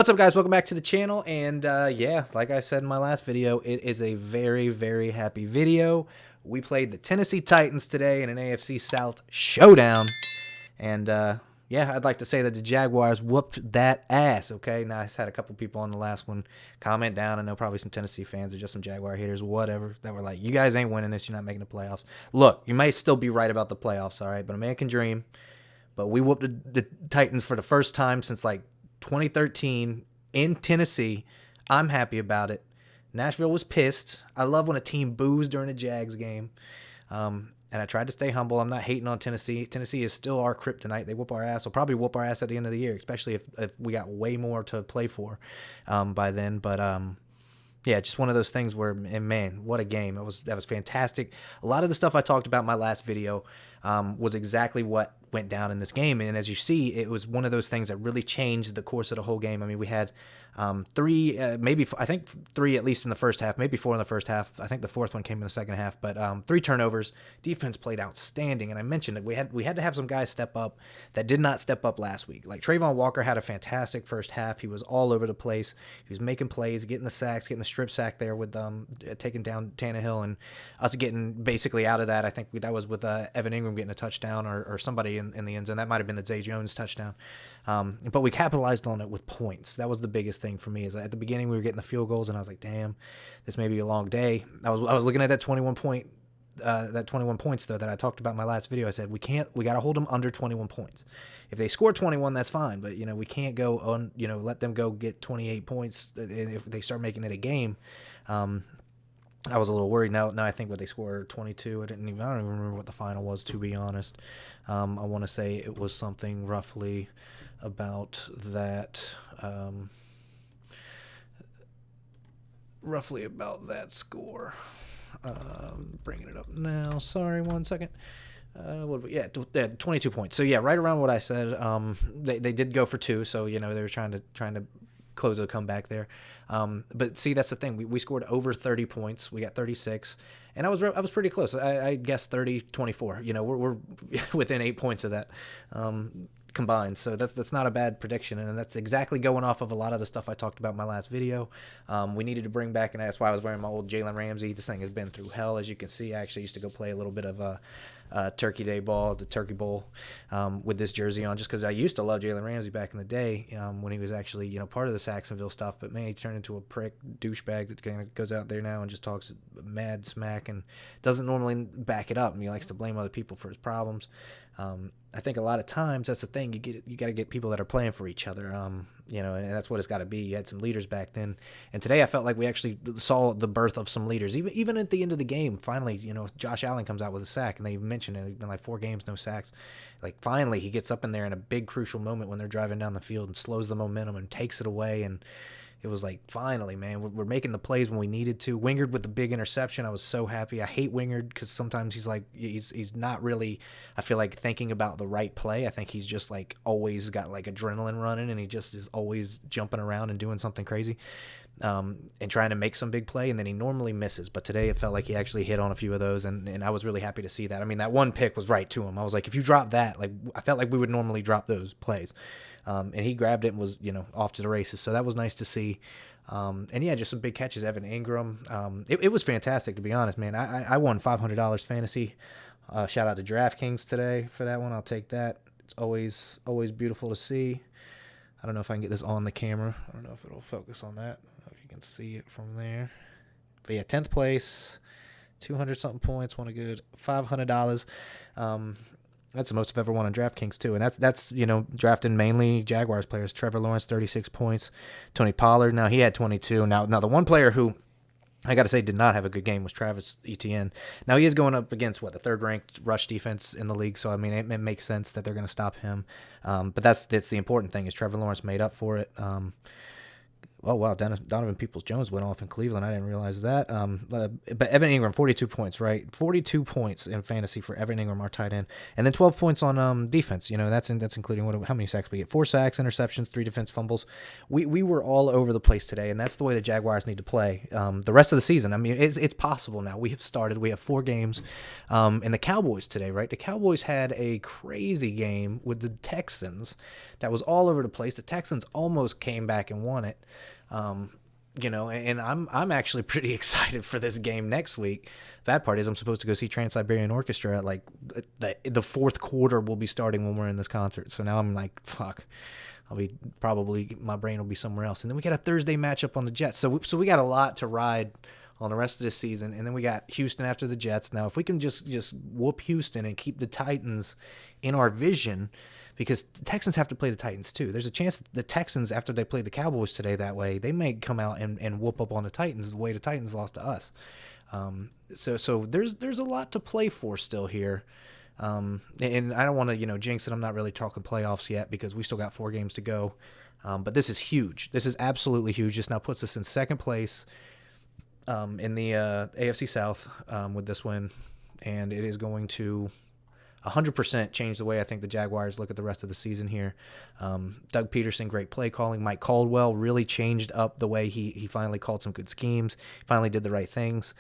What's up, guys? Welcome back to the channel. And yeah, like I said in my last video, it is a very, very happy video. We played the Tennessee Titans today in an AFC South showdown. And yeah, I'd like to say that the Jaguars whooped that ass, okay? Now, I had a couple people on the last one comment down. I know probably some Tennessee fans or just some Jaguar haters, whatever, that were like, you guys ain't winning this. You're not making the playoffs. Look, you may still be right about the playoffs, all right? But a man can dream. But we whooped the Titans for the first time since, like, 2013 in Tennessee. I'm happy about it. Nashville was pissed. I love when a team boos during a Jags game. And I tried to stay humble. I'm not hating on Tennessee. Tennessee is still our kryptonite. They whoop our ass. They'll probably whoop our ass at the end of the year, especially if we got way more to play for by then. But yeah, just one of those things where, and man, what a game. That was fantastic. A lot of the stuff I talked about in my last video was exactly what went down in this game. And as you see, it was one of those things that really changed the course of the whole game. I mean, we had three, I think three at least in the first half, maybe four in the first half. I think the fourth one came in the second half, but 3 turnovers. Defense played outstanding, and I mentioned it. We had to have some guys step up that did not step up last week. Like Trayvon Walker had a fantastic first half. He was all over the place. He was making plays, getting the sacks, getting the strip sack there with taking down Tannehill, and us getting basically out of that. I think that was with Evan Ingram getting a touchdown or somebody in the end zone. That might have been the Zay Jones touchdown. But we capitalized on it with points. That was the biggest thing for me. Is at the beginning we were getting the field goals, and I was like, "Damn, this may be a long day." I was looking at that 21 points though that I talked about in my last video. I said we got to hold them under 21 points. If they score 21, that's fine, but we can't go on. Let them go get 28 points if they start making it a game. I was a little worried. Now I think what they scored 22. I don't even remember what the final was, to be honest. I want to say it was something roughly about that. Roughly about that score. Bringing it up now. Sorry, 1 second. 22 points. So yeah, right around what I said. They did go for 2, so they were trying to close a comeback there. But see, that's the thing. We scored over 30 points. We got 36, and I was pretty close. I guessed 30-24. We're within 8 points of that combined. So that's not a bad prediction, and that's exactly going off of a lot of the stuff I talked about in my last video. We needed to bring back, and that's why I was wearing my old Jalen Ramsey. This thing has been through hell, as you can see. I actually used to go play a little bit of Turkey Day ball, the Turkey Bowl, with this jersey on, just because I used to love Jalen Ramsey back in the day when he was actually part of the Jacksonville stuff. But man, he turned into a prick douchebag that kind of goes out there now and just talks mad smack and doesn't normally back it up, and he likes to blame other people for his problems. I think a lot of times that's the thing. You got to get people that are playing for each other. And that's what it's got to be. You had some leaders back then, and today I felt like we actually saw the birth of some leaders. Even at the end of the game, finally, Josh Allen comes out with a sack, and they mentioned it. It's been like 4 games, no sacks. Like finally, he gets up in there in a big crucial moment when they're driving down the field and slows the momentum and takes it away. And it was like, finally, man, we're making the plays when we needed to. Wingard with the big interception. I was so happy. I hate Wingard because sometimes he's not really, I feel like, thinking about the right play. I think he's just like always got like adrenaline running, and he just is always jumping around and doing something crazy and trying to make some big play, and then he normally misses. But today it felt like he actually hit on a few of those, and I was really happy to see that. I mean, that one pick was right to him. I was like, if you drop that, like I felt like we would normally drop those plays. And he grabbed it and was, off to the races. So that was nice to see. And yeah, just some big catches. Evan Ingram. It was fantastic, to be honest, man. I won $500 fantasy. Shout out to DraftKings today for that one. I'll take that. It's always beautiful to see. I don't know if I can get this on the camera. I don't know if it'll focus on that. I don't know if you can see it from there. But yeah, 10th place, 200-something points, won a good $500. That's the most I've ever won on DraftKings too, and that's drafting mainly Jaguars players. Trevor Lawrence, 36 points. Tony Pollard, now he had 22. Now the one player who I got to say did not have a good game was Travis Etienne. Now he is going up against the 3rd-ranked rush defense in the league, so I mean it makes sense that they're going to stop him. But that's the important thing is Trevor Lawrence made up for it. Oh, wow. Donovan Peoples-Jones went off in Cleveland. I didn't realize that. But Evan Ingram, 42 points, right? 42 points in fantasy for Evan Ingram, our tight end. And then 12 points on defense. That's including how many sacks we get? 4 sacks, interceptions, 3 defense fumbles. We were all over the place today, and that's the way the Jaguars need to play the rest of the season. I mean, it's possible now. We have started. We have 4 games. And the Cowboys today, right? The Cowboys had a crazy game with the Texans that was all over the place. The Texans almost came back and won it. And I'm actually pretty excited for this game next week. Bad part is I'm supposed to go see Trans-Siberian Orchestra at like the fourth quarter will be starting when we're in this concert. So now I'm like, fuck, my brain will be somewhere else. And then we got a Thursday matchup on the Jets. So we got a lot to ride on the rest of this season. And then we got Houston after the Jets. Now, if we can just whoop Houston and keep the Titans in our vision, because the Texans have to play the Titans too. There's a chance that the Texans, after they play the Cowboys today that way, they may come out and whoop up on the Titans the way the Titans lost to us. So there's a lot to play for still here. And I don't want to, jinx it. I'm not really talking playoffs yet because we still got 4 games to go. But this is huge. This is absolutely huge. This now puts us in second place in the AFC South with this win. And it is going to 100% change the way I think the Jaguars look at the rest of the season here. Doug Peterson, great play calling. Mike Caldwell really changed up the way he finally called some good schemes. Finally did the right things.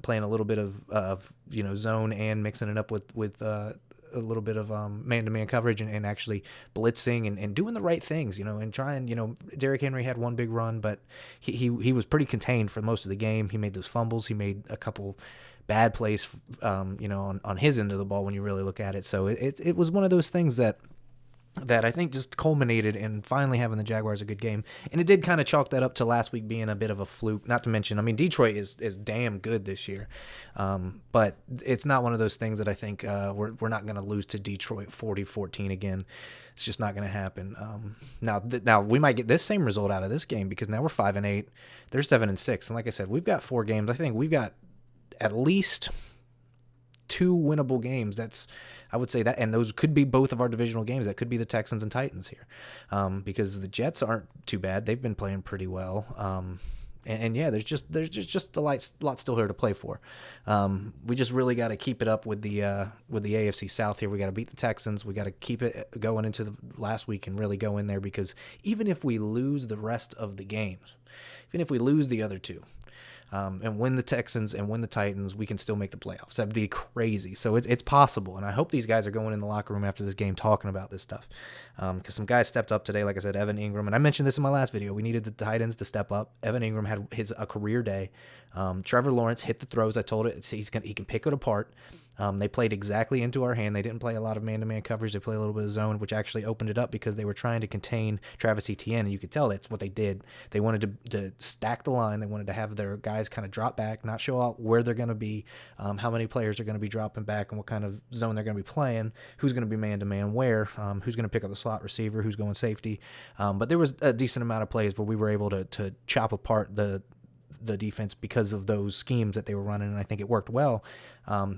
Playing a little bit of zone and mixing it up with a little bit of man-to-man coverage and actually blitzing and doing the right things, and trying, Derrick Henry had one big run, but he was pretty contained for most of the game. He made those fumbles. He made a couple bad plays, on his end of the ball when you really look at it. So it was one of those things that I think just culminated in finally having the Jaguars a good game. And it did kind of chalk that up to last week being a bit of a fluke. Not to mention, Detroit is damn good this year. But it's not one of those things that I think we're not going to lose to Detroit 40-14 again. It's just not going to happen. Now we might get this same result out of this game because now we're 5-8. They're 7-6. And like I said, we've got 4 games. I think we've got at least 2 winnable games. I would say that, and those could be both of our divisional games. That could be the Texans and Titans here, because the Jets aren't too bad. They've been playing pretty well, and yeah, there's just a lot still here to play for. We just really got to keep it up with the AFC South here. We got to beat the Texans. We got to keep it going into the last week and really go in there, because even if we lose the rest of the games, even if we lose the other 2. And win the Texans and win the Titans, we can still make the playoffs. That'd be crazy. So it's possible, and I hope these guys are going in the locker room after this game talking about this stuff, because some guys stepped up today. Like I said, Evan Ingram, and I mentioned this in my last video. We needed the Titans to step up. Evan Ingram had a career day. Trevor Lawrence hit the throws. I told it. He can pick it apart. They played exactly into our hand. They didn't play a lot of man-to-man coverage. They played a little bit of zone, which actually opened it up because they were trying to contain Travis Etienne, and you could tell that's what they did. They wanted to stack the line. They wanted to have their guys kind of drop back, not show out where they're going to be, how many players are going to be dropping back, and what kind of zone they're going to be playing, who's going to be man-to-man where, who's going to pick up the slot receiver, who's going safety. But there was a decent amount of plays where we were able to chop apart the defense because of those schemes that they were running, and I think it worked well,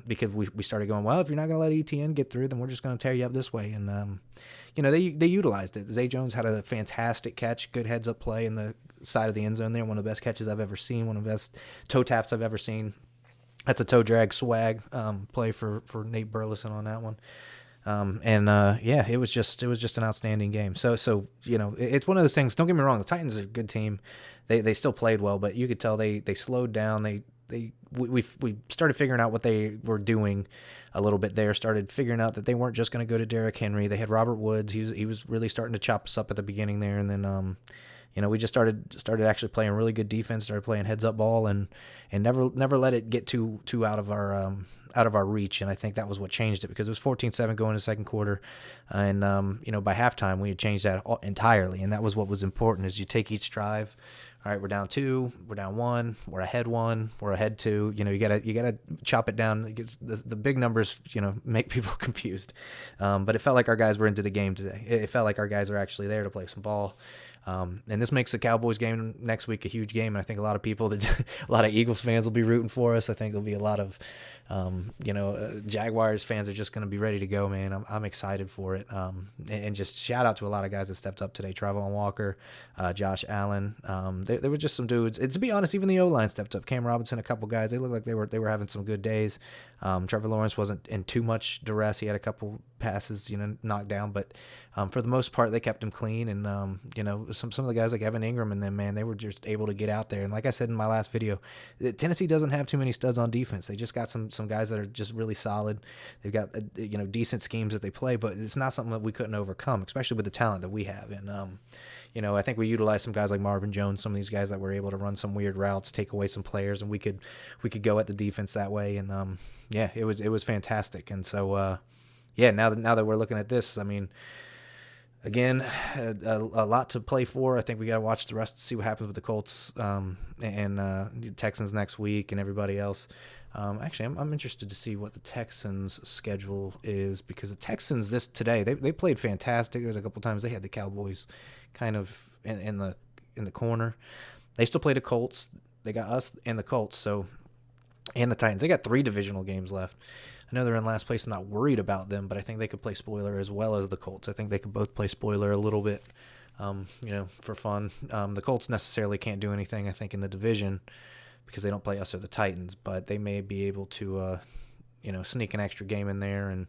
because we started going, well, if you're not going to let ETN get through, then we're just going to tear you up this way. And they utilized it. Zay Jones had a fantastic catch, good heads-up play in the side of the end zone there, one of the best catches I've ever seen, one of the best toe taps I've ever seen. That's a toe drag swag play for Nate Burleson on that one. It was just an outstanding game. So it's one of those things. Don't get me wrong, the Titans are a good team. They still played well, but you could tell they slowed down. We started figuring out what they were doing a little bit there. Started figuring out that they weren't just going to go to Derrick Henry. They had Robert Woods. He was really starting to chop us up at the beginning there, and then we just started actually playing really good defense. Started playing heads up ball and never let it get too out of our reach. And I think that was what changed it, because it was 14-7 going into the second quarter, and by halftime we had changed that entirely. And that was what was important: is you take each drive. All right, we're down 2, we're down 1, we're ahead 1, we're ahead 2. You gotta chop it down. It gets the big numbers, make people confused. But it felt like our guys were into the game today. It felt like our guys are actually there to play some ball. And this makes the Cowboys game next week a huge game. And I think a lot of people, a lot of Eagles fans will be rooting for us. I think there'll be a lot of, Jaguars fans are just going to be ready to go, man. I'm excited for it. And just shout out to a lot of guys that stepped up today. Travon Walker, Josh Allen. There were just some dudes. And to be honest, even the O-line stepped up. Cam Robinson, a couple guys. They looked like they were having some good days. Trevor Lawrence wasn't in too much duress. He had a couple passes, knocked down, but for the most part, they kept him clean. And some of the guys like Evan Ingram and them, man, they were just able to get out there. And like I said in my last video, Tennessee doesn't have too many studs on defense. They just got some guys that are just really solid. They've got decent schemes that they play, but it's not something that we couldn't overcome, especially with the talent that we have. And I think we utilized some guys like Marvin Jones, some of these guys that were able to run some weird routes, take away some players, and we could go at the defense that way. And it was fantastic. And so now that we're looking at this, I mean, again, a lot to play for. I think we got to watch the rest to see what happens with the Colts and the Texans next week and everybody else. Actually, I'm interested to see what the Texans' schedule is, because the Texans today they played fantastic. There was a couple times they had the Cowboys kind of in the corner. They still play the Colts. They got us and the Colts, and the Titans. They got 3 divisional games left. I know they're in last place. I'm not worried about them, but I think they could play spoiler as well as the Colts. I think they could both play spoiler a little bit, for fun. The Colts necessarily can't do anything, I think, in the division because they don't play us or the Titans, but they may be able to, sneak an extra game in there and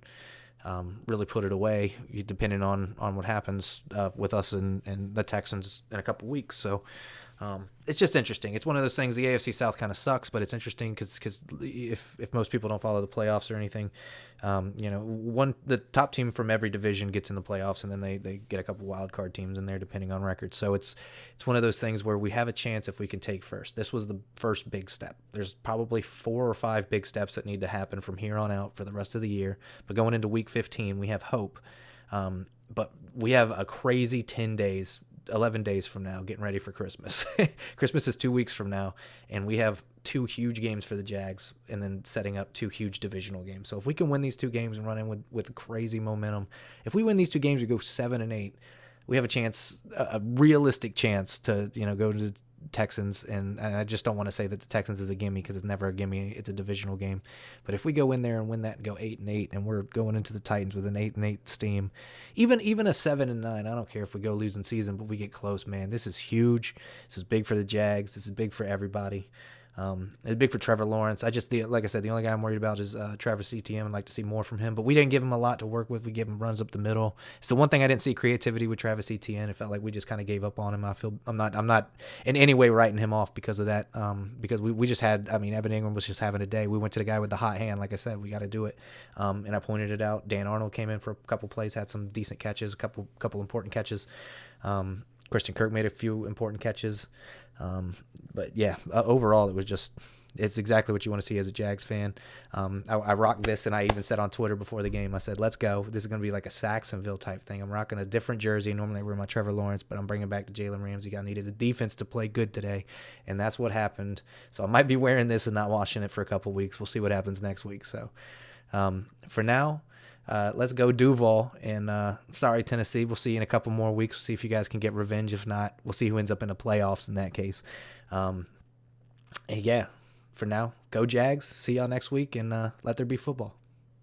really put it away, depending on what happens with us and the Texans in a couple weeks. So it's just interesting. It's one of those things. The AFC South kind of sucks, but it's interesting because if most people don't follow the playoffs or anything, the top team from every division gets in the playoffs, and then they get a couple wild card teams in there depending on record. So it's one of those things where we have a chance if we can take first. This was the first big step. There's probably 4 or 5 big steps that need to happen from here on out for the rest of the year. But going into week 15, we have hope. But we have a crazy 11 days from now, getting ready for Christmas. Christmas is 2 weeks from now, and we have 2 huge games for the Jags and then setting up 2 huge divisional games. So if we can win these 2 games and run in with crazy momentum, if we win these 2 games, we go 7-8, we have a chance, a realistic chance to, go to the Texans. And I just don't want to say that the Texans is a gimme because it's never a gimme. It's a divisional game. But if we go in there and win that and go 8-8, and we're going into the Titans with an 8-8 steam, even a 7-9, I don't care if we go losing season, but we get close, man. This is huge. This is big for the Jags. This is big for everybody. It's big for Trevor Lawrence. Like I said, the only guy I'm worried about is Travis Etienne. I'd like to see more from him, but we didn't give him a lot to work with. We gave him runs up the middle. It's the one thing I didn't see creativity with Travis Etienne. It felt like we just kind of gave up on him. I'm not in any way writing him off because of that. Because we just had, Evan Ingram was just having a day. We went to the guy with the hot hand. Like I said, we got to do it. And I pointed it out. Dan Arnold came in for a couple plays, had some decent catches, a couple important catches. Christian Kirk made a few important catches. But yeah, overall, it's exactly what you want to see as a Jags fan. I rocked this, and I even said on Twitter before the game, I said, let's go. This is going to be like a Saxonville type thing. I'm rocking a different jersey. Normally I wear my Trevor Lawrence, but I'm bringing back the Jalen Ramsey. I needed the defense to play good today, and that's what happened. So I might be wearing this and not washing it for a couple weeks. We'll see what happens next week. So for now, let's go Duval, and sorry, Tennessee. We'll see you in a couple more weeks. We'll see if you guys can get revenge. If not, we'll see who ends up in the playoffs in that case. And yeah, for now, go Jags. See y'all next week, and let there be football.